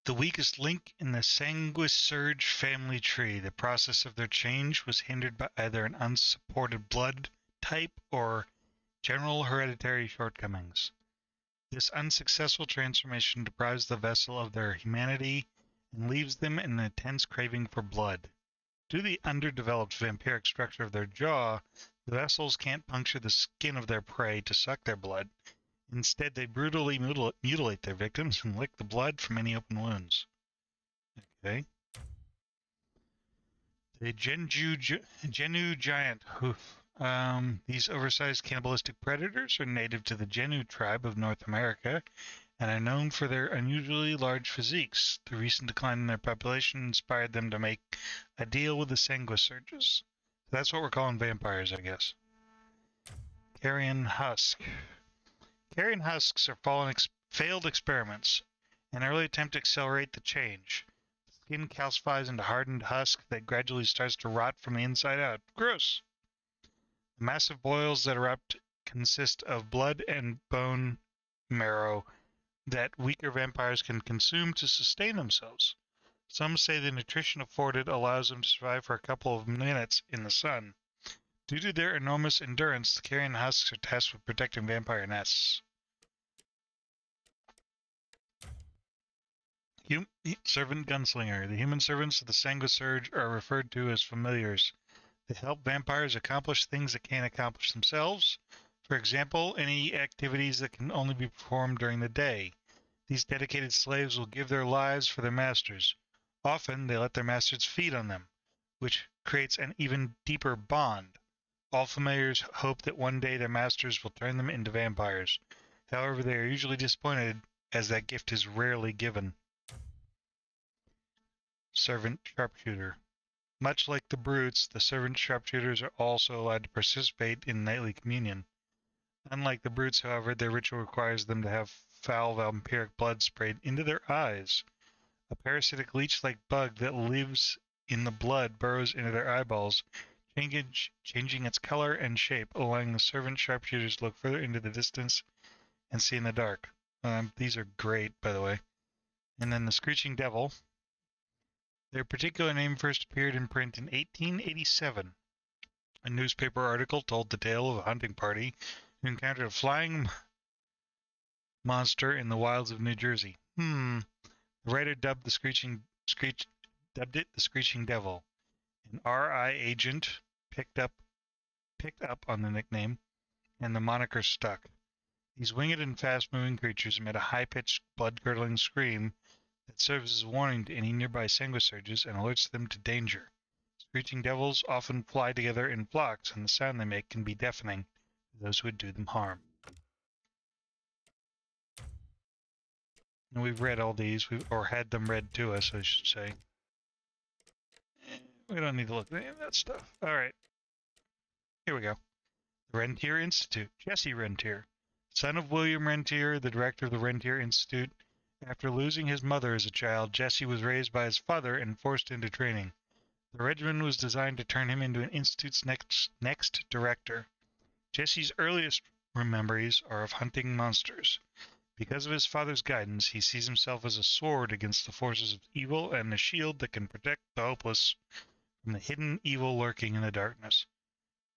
the weakest link in the Sanguisurge family tree. The process of their change was hindered by either an unsupported blood type or general hereditary shortcomings. This unsuccessful transformation deprives the vessel of their humanity and leaves them in an intense craving for blood. Due to the underdeveloped vampiric structure of their jaw, the vessels can't puncture the skin of their prey to suck their blood. Instead, they brutally mutilate their victims and lick the blood from any open wounds. Okay. The Genu giant hoof. These oversized cannibalistic predators are native to the Genu tribe of North America and are known for their unusually large physiques. The recent decline in their population inspired them to make a deal with the Sanguisurges. So that's what we're calling vampires, I guess. Carrion husk. Carrion husks are failed experiments, an early attempt to accelerate the change. The skin calcifies into hardened husk that gradually starts to rot from the inside out. Gross! The massive boils that erupt consist of blood and bone marrow that weaker vampires can consume to sustain themselves. Some say the nutrition afforded allows them to survive for a couple of minutes in the sun. Due to their enormous endurance, the carrion husks are tasked with protecting vampire nests. Servant gunslinger. The human servants of the Sanguisurge are referred to as familiars. They help vampires accomplish things that can't accomplish themselves. For example, any activities that can only be performed during the day. These dedicated slaves will give their lives for their masters. Often, they let their masters feed on them, which creates an even deeper bond. All familiars hope that one day their masters will turn them into vampires. However, they are usually disappointed, as that gift is rarely given. Servant sharpshooter. Much like the brutes, the servant sharpshooters are also allowed to participate in nightly communion. Unlike the brutes, however, their ritual requires them to have foul vampiric blood sprayed into their eyes. A parasitic leech-like bug that lives in the blood burrows into their eyeballs, changing its color and shape, allowing the servant sharpshooters to look further into the distance and see in the dark. These are great, by the way. And then the Screeching Devil. Their particular name first appeared in print in 1887. A newspaper article told the tale of a hunting party who encountered a flying monster in the wilds of New Jersey. The writer dubbed it the Screeching Devil. An RI agent picked up on the nickname, and the moniker stuck. These winged and fast-moving creatures emit a high-pitched, blood-curdling scream that serves as a warning to any nearby Sanguisurges and alerts them to danger. Screeching devils often fly together in flocks, and the sound they make can be deafening to those who would do them harm. And we've read all these, or had them read to us, I should say. We don't need to look at any of that stuff. All right. Here we go. The Rentier Institute. Jesse Rentier. Son of William Rentier, the director of the Rentier Institute. After losing his mother as a child, Jesse was raised by his father and forced into training. The regimen was designed to turn him into an institute's next director. Jesse's earliest memories are of hunting monsters. Because of his father's guidance, he sees himself as a sword against the forces of evil and a shield that can protect the hopeless from the hidden evil lurking in the darkness.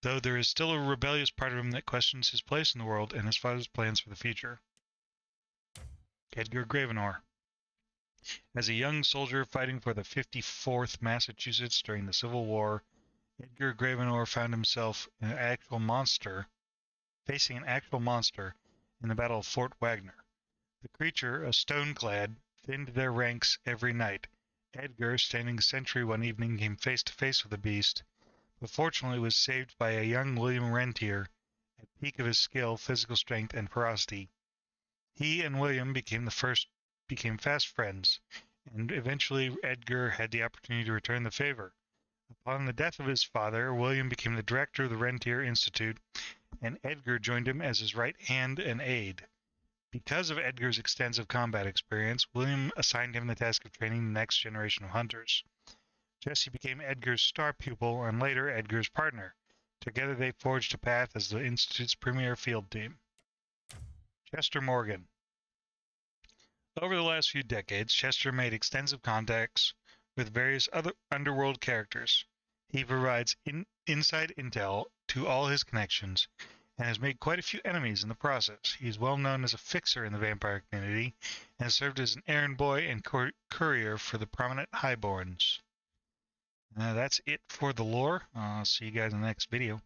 Though there is still a rebellious part of him that questions his place in the world and his father's plans for the future. Edgar Gravenor. As a young soldier fighting for the 54th Massachusetts during the Civil War, Edgar Gravenor found himself facing an actual monster in the Battle of Fort Wagner. The creature, a stoneclad, thinned their ranks every night. Edgar, standing sentry one evening, came face to face with the beast, but fortunately was saved by a young William Rentier at the peak of his skill, physical strength, and ferocity. He and William became fast friends, and eventually Edgar had the opportunity to return the favor. Upon the death of his father, William became the director of the Rentier Institute, and Edgar joined him as his right hand and aide. Because of Edgar's extensive combat experience, William assigned him the task of training the next generation of hunters. Jesse became Edgar's star pupil and later Edgar's partner. Together they forged a path as the Institute's premier field team. Chester Morgan. Over the last few decades, Chester made extensive contacts with various other underworld characters. He provides inside intel to all his connections and has made quite a few enemies in the process. He is well known as a fixer in the vampire community and has served as an errand boy and courier for the prominent Highborns. That's it for the lore. I'll see you guys in the next video.